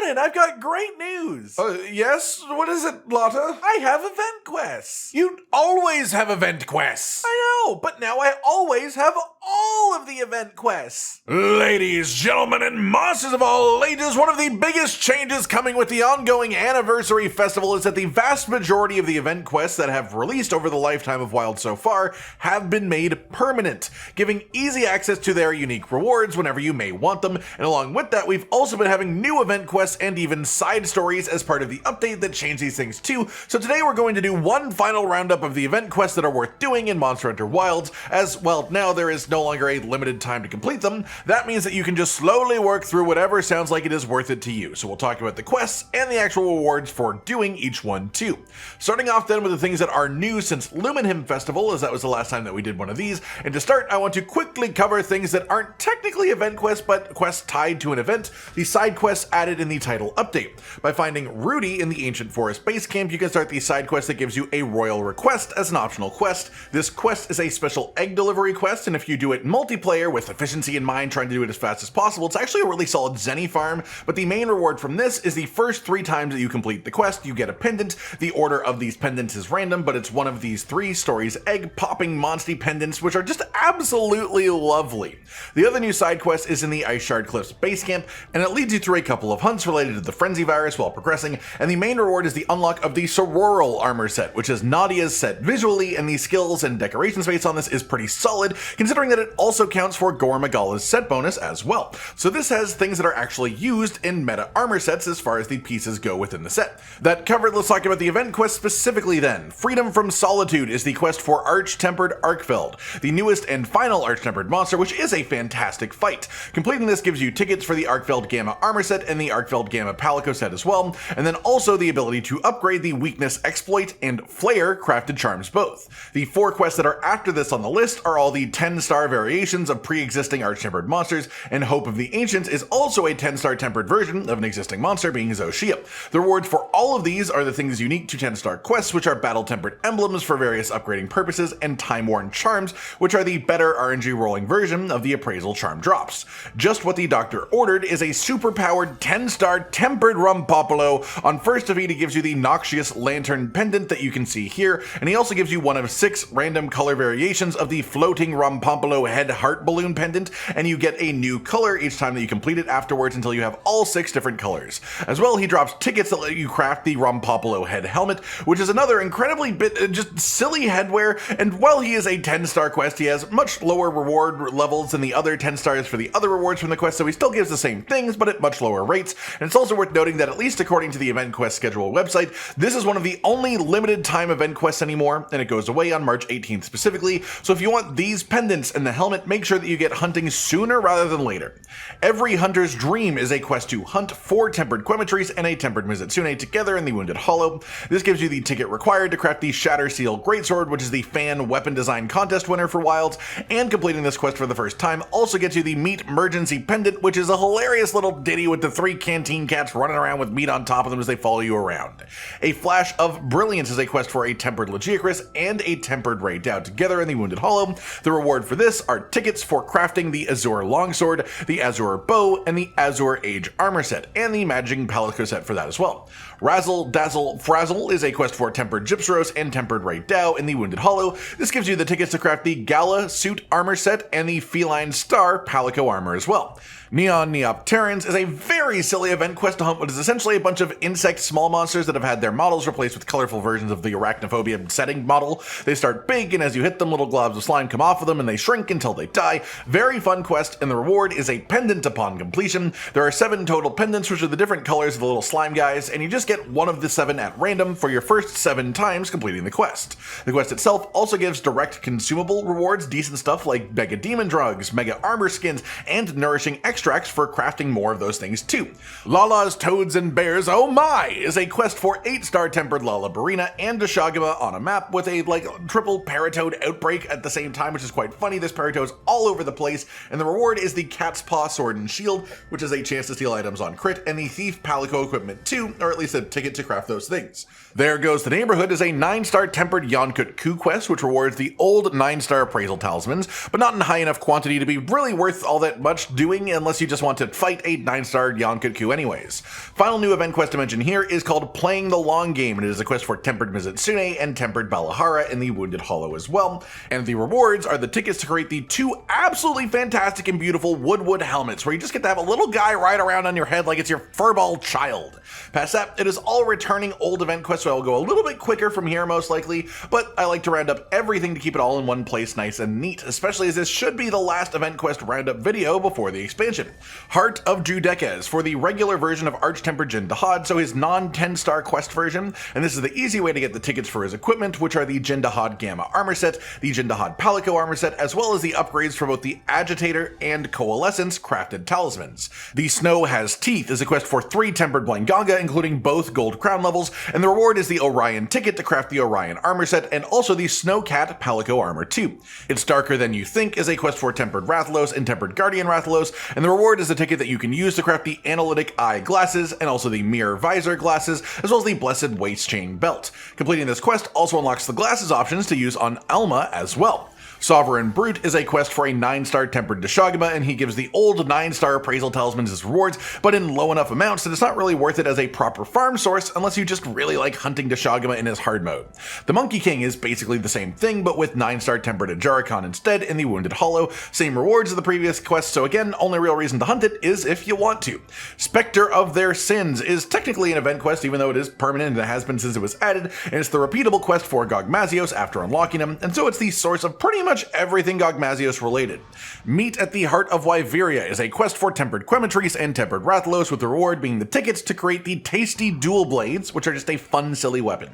Shannon, I've got great news. Yes? What is it, Lotta? I have event quests. You always have event quests. I know, but now I always have all of the event quests. Ladies, gentlemen, and monsters of all ages, one of the biggest changes coming with the ongoing anniversary festival is that the vast majority of the event quests that have released over the lifetime of Wild so far have been made permanent, giving easy access to their unique rewards whenever you may want them, and along with that, we've also been having new event quests and even side stories as part of the update that change these things too. So today we're going to do one final roundup of the event quests that are worth doing in Monster Hunter Wilds, as, well, now there is no longer a limited time to complete them. That means that you can just slowly work through whatever sounds like it is worth it to you. So we'll talk about the quests and the actual rewards for doing each one too. Starting off then with the things that are new since Lumenhim Festival, as that was the last time that we did one of these. And to start, I want to quickly cover things that aren't technically event quests, but quests tied to an event, the side quests added in the title update. By finding Rudy in the Ancient Forest base camp, you can start the side quest that gives you a royal request as an optional quest. This quest is a special egg delivery quest, and if you do it multiplayer with efficiency in mind, trying to do it as fast as possible, it's actually a really solid Zenny farm, but the main reward from this is the first 3 times that you complete the quest, you get a pendant. The order of these pendants is random, but it's one of these 3 stories egg popping monsty pendants, which are just absolutely lovely. The other new side quest is in the Iceshard Cliffs base camp, and it leads you through a couple of hunts related to the frenzy virus while progressing, and the main reward is the unlock of the Sororal armor set, which is Nadia's set visually, and the skills and decoration space on this is pretty solid, considering that it also counts for Gore Magala's set bonus as well. So this has things that are actually used in meta armor sets as far as the pieces go within the set. That covered, let's talk about the event quest specifically then. Freedom from Solitude is the quest for Arch-Tempered Arkveld, the newest and final Arch-Tempered monster, which is a fantastic fight. Completing this gives you tickets for the Arkveld Gamma armor set and the Arkveld Gamma Palico set as well, and then also the ability to upgrade the Weakness Exploit and Flare crafted charms both. The 4 quests that are after this on the list are all the 10-star variations of pre-existing Arch-Tempered monsters, and Hope of the Ancients is also a 10-star tempered version of an existing monster, being Zoshia. The rewards for all of these are the things unique to 10-star quests, which are battle-tempered emblems for various upgrading purposes, and time-worn charms, which are the better RNG rolling version of the appraisal charm drops. Just what the doctor ordered is a super-powered 10-star tempered Rumpopolo. On first defeat, it gives you the Noxious Lantern pendant that you can see here, and he also gives you one of 6 random color variations of the floating Rumpopolo head heart balloon pendant, and you get a new color each time that you complete it afterwards until you have all 6 different colors. As well, he drops tickets that let you craft the Rumpopolo head helmet, which is another incredibly just silly headwear, and while he is a 10-star quest, he has much lower reward levels than the other 10 stars for the other rewards from the quest, so he still gives the same things, but at much lower rates. And it's also worth noting that, at least according to the event quest schedule website, this is one of the only limited time event quests anymore, and it goes away on March 18th specifically, so if you want these pendants and the helmet, make sure that you get hunting sooner rather than later. Every hunter's dream is a quest to hunt 4 tempered Quemetries and a tempered Mizutsune together in the Wounded Hollow. This gives you the ticket required to craft the Shatter Seal Greatsword, which is the fan weapon design contest winner for Wilds, and completing this quest for the first time also gets you the Meat Emergency Pendant, which is a hilarious little ditty with the 3 canteen cats running around with meat on top of them as they follow you around. A Flash of Brilliance is a quest for a tempered Legiacris and a tempered Ray Dow together in the Wounded Hollow. The reward for this are tickets for crafting the Azure Longsword, the Azure Bow, and the Azure Age armor set, and the Magic Palico set for that as well. Razzle Dazzle Frazzle is a quest for tempered Gypsyros and tempered Ray Dow in the Wounded Hollow. This gives you the tickets to craft the Gala Suit armor set and the Feline Star Palico armor as well. Neon Neopterans is a very silly event quest to hunt, which is essentially a bunch of insect small monsters that have had their models replaced with colorful versions of the Arachnophobia setting model. They start big, and as you hit them, little globs of slime come off of them and they shrink until they die. Very fun quest, and the reward is a pendant upon completion. There are 7 total pendants, which are the different colors of the little slime guys, and you just get one of the 7 at random for your first 7 times completing the quest. The quest itself also gives direct consumable rewards, decent stuff like Mega Demon Drugs, Mega Armor Skins, and nourishing extracts for crafting more of those things too. Lala's Toads and Bears Oh My is a quest for 8-star tempered Lala Barina and Deshagama on a map with a triple Paratoad outbreak at the same time, which is quite funny. This Paratoad's all over the place, and the reward is the Cat's Paw Sword and Shield, which is a chance to steal items on crit, and the Thief Palico equipment too, or at least a ticket to craft those things. There Goes the Neighborhood is a 9-star tempered Yonkut Ku quest, which rewards the old 9-star appraisal talismans, but not in high enough quantity to be really worth all that much doing, and unless you just want to fight a 9-star Yonkotku anyways. Final new event quest to mention here is called Playing the Long Game, and it is a quest for Tempered Mizitsune and Tempered Balahara in the Wounded Hollow as well. And the rewards are the tickets to create the 2 absolutely fantastic and beautiful woodwood helmets, where you just get to have a little guy ride around on your head like it's your furball child. Past that, it is all returning old event quests, so I will go a little bit quicker from here most likely, but I like to round up everything to keep it all in one place nice and neat, especially as this should be the last event quest roundup video before the expansion. Heart of Judekes for the regular version of Arch-Tempered Jin Dahaad, so his non-10-star quest version, and this is the easy way to get the tickets for his equipment, which are the Jin Dahaad Gamma armor set, the Jin Dahaad Palico armor set, as well as the upgrades for both the Agitator and Coalescence crafted talismans. The Snow Has Teeth is a quest for 3 Tempered Blanganga, including both gold crown levels, and the reward is the Orion ticket to craft the Orion armor set, and also the Snowcat Palico armor too. It's Darker Than You Think is a quest for Tempered Rathalos and Tempered Guardian Rathalos, and the reward is the ticket that you can use to craft the Analytic Eye glasses, and also the Mirror Visor glasses, as well as the Blessed Waist Chain belt. Completing this quest also unlocks the glasses options to use on Alma as well. Sovereign Brute is a quest for a 9-star Tempered Deshagama, and he gives the old 9-star appraisal talismans as rewards, but in low enough amounts that it's not really worth it as a proper farm source unless you just really like hunting Deshagama in his hard mode. The Monkey King is basically the same thing, but with 9-star Tempered Ajarikon instead in the Wounded Hollow. Same rewards as the previous quest, so again, only real reason to hunt it is if you want to. Spectre of Their Sins is technically an event quest, even though it is permanent and it has been since it was added, and it's the repeatable quest for gogmazios after unlocking him, and so it's the source of pretty much everything gogmazios related. Meet at the Heart of Wyveria is a quest for Tempered Quemetries and Tempered Rathalos, with the reward being the tickets to create the tasty dual blades, which are just a fun, silly weapon.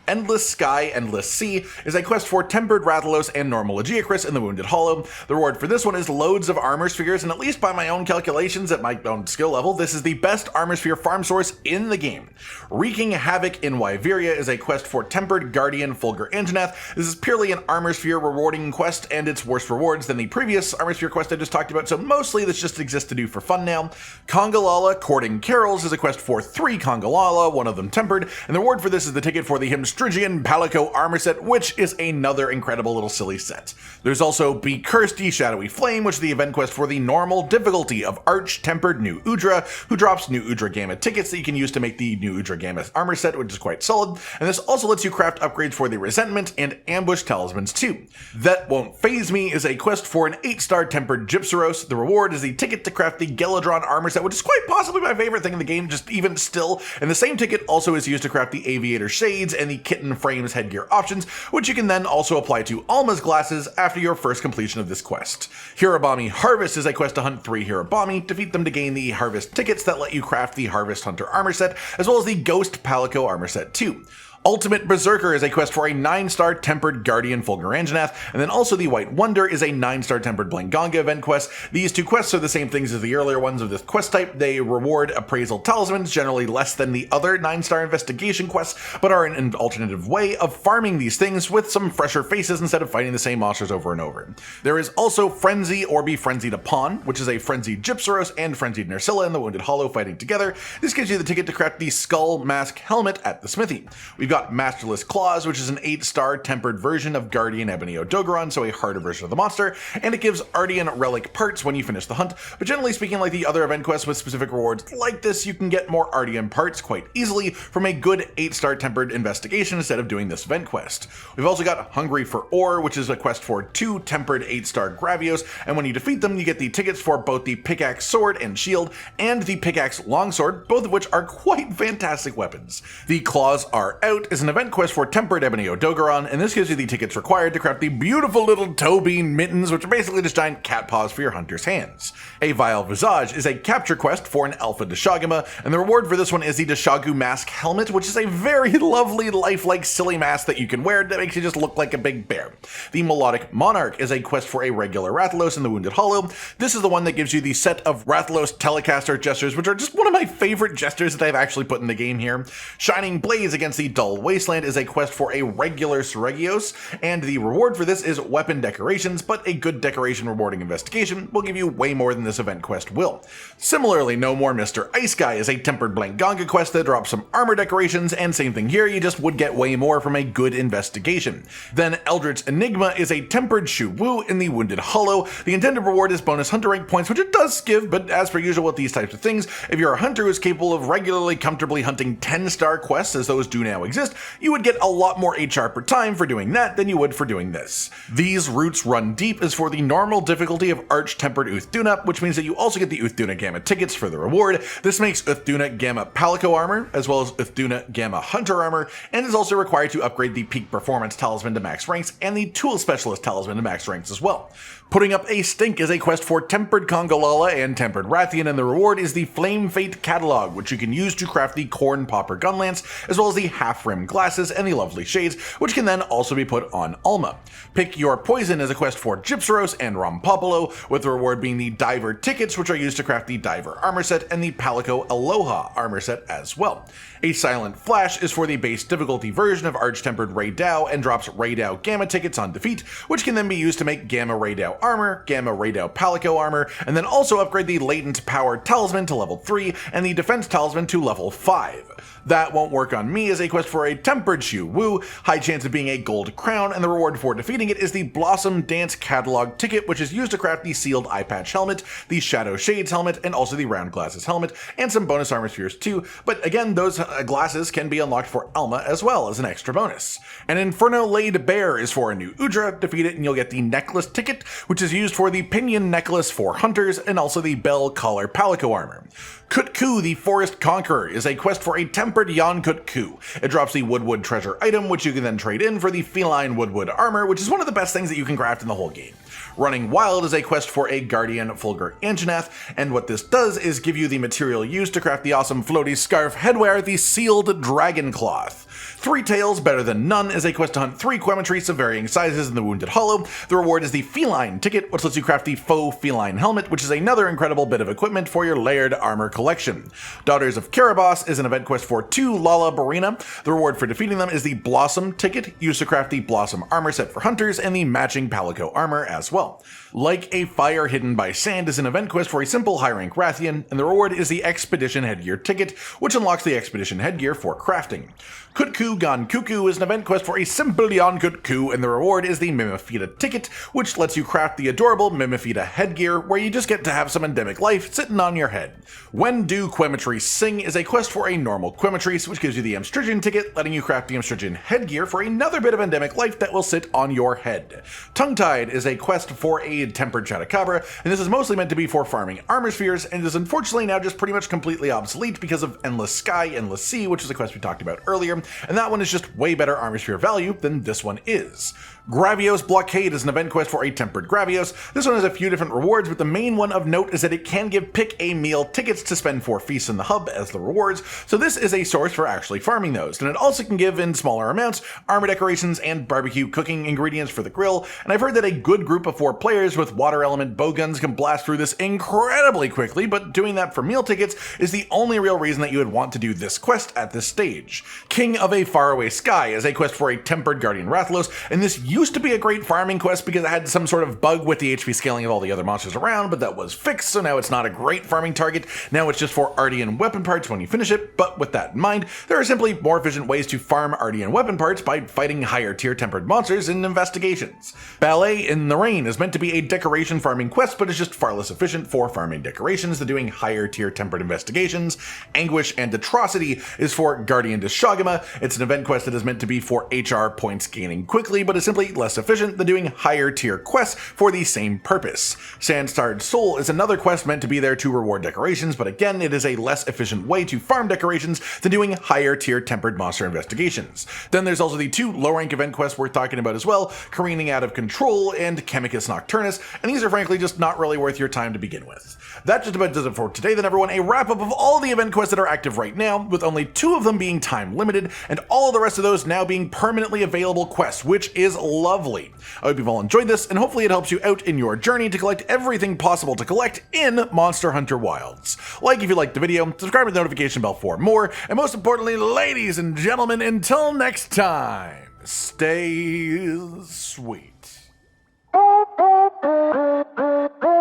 Endless Sky, Endless Sea is a quest for Tempered Rathalos and Normal Aegiacris in the Wounded Hollow. The reward for this one is loads of armor spheres, and at least by my own calculations at my own skill level, this is the best armor sphere farm source in the game. Wreaking Havoc in Wyveria is a quest for Tempered Guardian Fulgur Anjanath. This is purely an armor sphere rewarding quest, and it's worse rewards than the previous armor sphere quest I just talked about, so mostly this just exists to do for fun now. Kongalala Courting Carols is a quest for 3 Kongalala, one of them tempered, and the reward for this is the ticket for the Himstrigian Palico armor set, which is another incredible little silly set. There's also Be Cursed Ye Shadowy Flame, which is the event quest for the normal difficulty of Arch-Tempered New Udra, who drops New Udra Gamma tickets that you can use to make the New Udra Gamma armor set, which is quite solid, and this also lets you craft upgrades for the Resentment and Ambush talismans too. That Won't Phase Me is a quest for an 8-star Tempered Gypsaros. The reward is the ticket to craft the Geladron armor set, which is quite possibly my favorite thing in the game, just even still, and the same ticket also is used to craft the Aviator Shades and the Kitten Frames headgear options, which you can then also apply to Alma's glasses after your first completion of this quest. Hirabami Harvest is a quest to hunt 3 Hirabami, defeat them to gain the Harvest tickets that let you craft the Harvest Hunter armor set, as well as the Ghost Palico armor set too. Ultimate Berserker is a quest for a 9-star Tempered Guardian Fulgur Anjanath, and then also the White Wonder is a 9-star Tempered Blanganga event quest. These 2 quests are the same things as the earlier ones of this quest type. They reward appraisal talismans, generally less than the other 9-star investigation quests, but are an alternative way of farming these things with some fresher faces instead of fighting the same monsters over and over. There is also Frenzy or Be Frenzied Upon, which is a Frenzied Gypsaros and Frenzied Nersilla in the Wounded Hollow fighting together. This gives you the ticket to craft the Skull Mask helmet at the smithy. We've got Masterless Claws, which is an 8-star tempered version of Guardian Ebony Odogaron, so a harder version of the monster, and it gives Artian relic parts when you finish the hunt, but generally speaking, like the other event quests with specific rewards like this, you can get more Artian parts quite easily from a good 8-star tempered investigation instead of doing this event quest. We've also got Hungry for Ore, which is a quest for 2 tempered 8-star Gravios, and when you defeat them, you get the tickets for both the Pickaxe Sword and Shield, and the Pickaxe Longsword, both of which are quite fantastic weapons. The Claws Are Out is an event quest for Tempered Ebony Odogaron, and this gives you the tickets required to craft the beautiful little toe bean mittens, which are basically just giant cat paws for your hunter's hands. A Vile Visage is a capture quest for an Alpha Deshagama, and the reward for this one is the Deshagu Mask helmet, which is a very lovely, lifelike, silly mask that you can wear that makes you just look like a big bear. The Melodic Monarch is a quest for a regular Rathalos in the Wounded Hollow. This is the one that gives you the set of Rathalos Telecaster gestures, which are just one of my favorite gestures that I've actually put in the game here. Shining Blaze against the Dull Dull Wasteland is a quest for a regular Seregios, and the reward for this is weapon decorations, but a good decoration rewarding investigation will give you way more than this event quest will. Similarly, No More Mr. Ice Guy is a tempered blank Ganga quest that drops some armor decorations, and same thing here, you just would get way more from a good investigation. Then Eldritch Enigma is a tempered Shu Wu in the Wounded Hollow. The intended reward is bonus hunter rank points, which it does give, but as per usual with these types of things, if you're a hunter who is capable of regularly comfortably hunting 10-star quests as those do now exist, you would get a lot more HR per time for doing that than you would for doing this. These Roots Run Deep is for the normal difficulty of Arch-Tempered Uth-Duna, which means that you also get the Uth-Duna Gamma tickets for the reward. This makes Uth-Duna Gamma Palico armor, as well as Uth-Duna Gamma Hunter armor, and is also required to upgrade the Peak Performance Talisman to max ranks and the Tool Specialist Talisman to max ranks as well. Putting up a stink is a quest for Tempered Kongolala and Tempered Rathian, and the reward is the Flame Fate Catalog, which you can use to craft the Corn Popper Gunlance, as well as the Half-Rim Glasses and the Lovely Shades, which can then also be put on Alma. Pick Your Poison is a quest for Gypsaros and Rompopolo, with the reward being the Diver Tickets, which are used to craft the Diver Armor Set and the Palico Aloha Armor Set as well. A Silent Flash is for the base difficulty version of Arch-Tempered Ray Dao and drops Ray Dao Gamma tickets on defeat, which can then be used to make Gamma Ray Dao armor, Gamma Ray Dao Palico armor, and then also upgrade the Latent Power Talisman to level 3 and the Defense Talisman to level 5. That Won't Work on Me is a quest for a Tempered Shu Wu, high chance of being a gold crown, and the reward for defeating it is the Blossom Dance Catalog ticket, which is used to craft the Sealed Eye Patch helmet, the Shadow Shades helmet, and also the Round Glasses helmet, and some bonus armor spheres too, but again, those glasses can be unlocked for Alma as well as an extra bonus. An Inferno Laid Bear is for a new Udra, defeat it and you'll get the Necklace ticket, which is used for the Pinion Necklace for Hunters, and also the Bell Collar Palico armor. Kutku, the Forest Conqueror, is a quest for a Tempered Yon Kutku. It drops the Woodwood treasure item, which you can then trade in for the Feline Woodwood armor, which is one of the best things that you can craft in the whole game. Running Wild is a quest for a Guardian Fulgur Anjanath, and what this does is give you the material used to craft the awesome floaty scarf headwear, the Sealed Dragon Cloth. Three Tails Better Than None is a quest to hunt 3 Quemetries of varying sizes in the Wounded Hollow. The reward is the Feline ticket, which lets you craft the Faux Feline helmet, which is another incredible bit of equipment for your layered armor collection. Daughters of Karabas is an event quest for 2 Lala Barina. The reward for defeating them is the Blossom ticket, used to craft the Blossom armor set for hunters and the matching Palico armor as well. Like a Fire Hidden by Sand is an event quest for a simple high-rank Rathian, and the reward is the Expedition Headgear ticket, which unlocks the Expedition Headgear for crafting. Kutku Gan Kuku is an event quest for a simple Yon Kutku, and the reward is the Mimifida ticket, which lets you craft the adorable Mimifida headgear, where you just get to have some endemic life sitting on your head. When Do Quemetries Sing is a quest for a normal Quemetries, which gives you the Amstrigian ticket, letting you craft the Amstrigian headgear for another bit of endemic life that will sit on your head. Tongue-Tied is a quest for a Tempered Chatacabra, and this is mostly meant to be for farming armor spheres, and is unfortunately now just pretty much completely obsolete because of Endless Sky, Endless Sea, which is a quest we talked about earlier, and that one is just way better armor sphere value than this one is. Gravios Blockade is an event quest for a Tempered Gravios. This one has a few different rewards, but the main one of note is that it can give Pick a Meal tickets to spend for feasts in the hub as the rewards, so this is a source for actually farming those. And it also can give, in smaller amounts, armor decorations and barbecue cooking ingredients for the grill, and I've heard that a good group of 4 players with water element bowguns can blast through this incredibly quickly, but doing that for meal tickets is the only real reason that you would want to do this quest at this stage. King of a Faraway Sky is a quest for a Tempered Guardian Rathalos, and this used to be a great farming quest because it had some sort of bug with the HP scaling of all the other monsters around, but that was fixed, so now it's not a great farming target. Now it's just for Artian weapon parts when you finish it, but with that in mind, there are simply more efficient ways to farm Artian weapon parts by fighting higher tier tempered monsters in investigations. Ballet in the Rain is meant to be a decoration farming quest, but is just far less efficient for farming decorations than doing higher tier tempered investigations. Anguish and Atrocity is for Guardian Deshagama. It's an event quest that is meant to be for HR points gaining quickly, but is simply less efficient than doing higher tier quests for the same purpose. Sandstarred Soul is another quest meant to be there to reward decorations, but again, it is a less efficient way to farm decorations than doing higher tier tempered monster investigations. Then there's also the 2 low rank event quests worth talking about as well, Careening Out of Control and Chemicus Nocturnus, and these are frankly just not really worth your time to begin with. That just about does it for today then, everyone. A wrap up of all the event quests that are active right now, with only 2 of them being time limited, and all of the rest of those now being permanently available quests, which is lovely. I hope you've all enjoyed this, and hopefully it helps you out in your journey to collect everything possible to collect in Monster Hunter Wilds. Like if you liked the video, subscribe to the notification bell for more, and most importantly, ladies and gentlemen, until next time, stay sweet.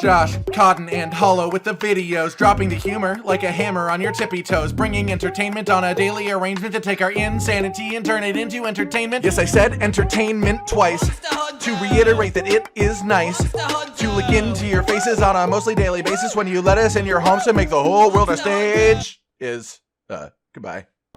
Josh, Cotton, and Hollow with the videos, dropping the humor like a hammer on your tippy toes, bringing entertainment on a daily arrangement to take our insanity and turn it into entertainment. Yes, I said entertainment twice, to reiterate that it is nice to look into your faces on a mostly daily basis when you let us in your homes to make the whole world a stage. Goodbye.